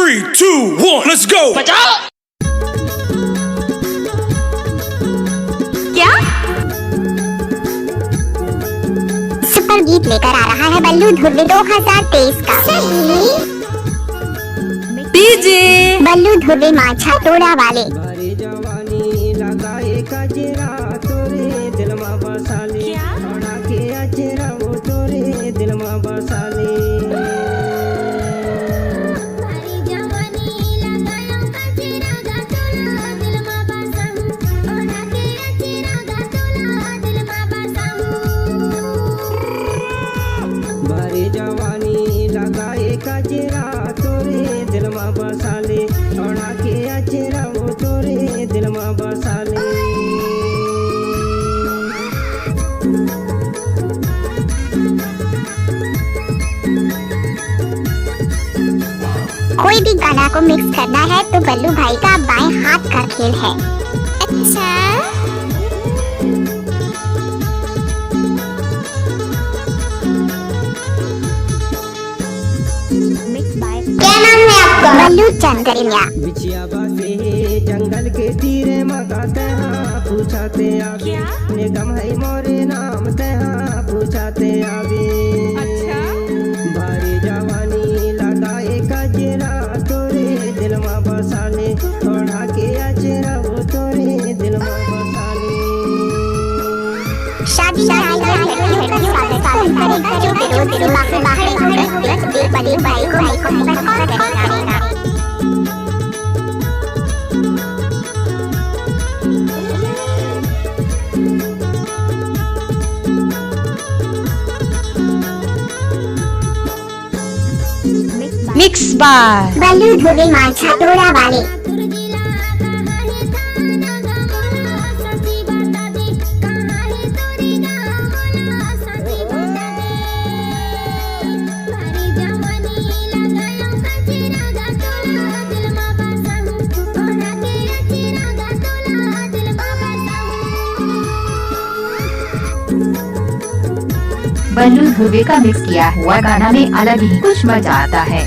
3, 2, 1, let's go! बचाओ। क्या super गीत लेकर आ रहा है बल्लू धुर्वे 2023 का। डीजे बल्लू धुर्वे माझा टोला वाले। भारी जवानी लगाए कजरा तोरे दिल में बसाले, थोड़ा के अचरा वो तोरे दिल में बसाले। भारी जवानी लगाए कजरा तोरे दिल में बसाले, थोड़ा के अचरा वो तोरे दिल में बसाले। कोई भी गाना को मिक्स करना है तो बल्लू भाई का बाएं हाथ का खेल है। अच्छा क्या नाम है आपका? बल्लू चंद्रिया। बिछिया बासे जंगल के तीरे मगाते हाँ पूछाते आगे, निगम है मोरे नाम ते हाँ पूछाते आगे। अच्छा भारी जवानी लगाए कजरा तोरे दिल में बसाले, थोड़ा के अचरा वो तोरे दिल में बसाले। शादी का स्वागत करेगा जो विरोध दिमाग से बाहर बल्लू भाई को करेगा। मिक्स बार बल्लू धुर्वे माझा टोला वाले। बल्लू धुर्वे का मिक्स किया हुआ गाना में अलग ही कुछ मजा आता है।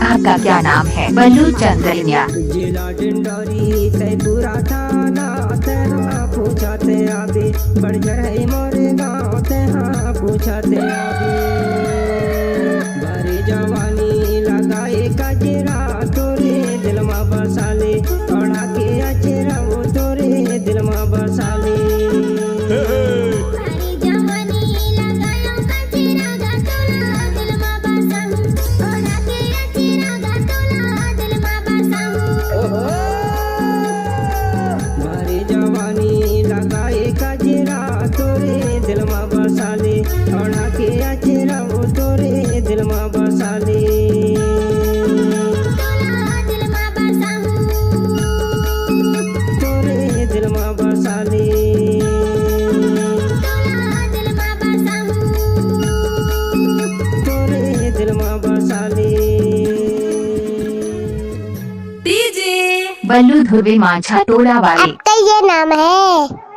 आपका क्या नाम है? बल्लू चंद्रिया। जिला डिंडोरी से पूरा थाना तेरा पूछाते आबे, बड़जर है मोरे गाँव ते हाँ पूछाते आबे। भारी जवानी लगाए कजरा तोरे दिल में बसाले, थोड़ा के अचरा वो तोरे दिल में बसाले। भारी जवानी लगाए कजरा तोरे दिल में बसाले, थोड़ा के अचरा वो तोरे दिल में बसाले। तोरे दिल में बसाले। तोरे दिल में बसाले। डीजे बल्लू धुर्वे माझा टोला वाले। अब तो ये नाम है।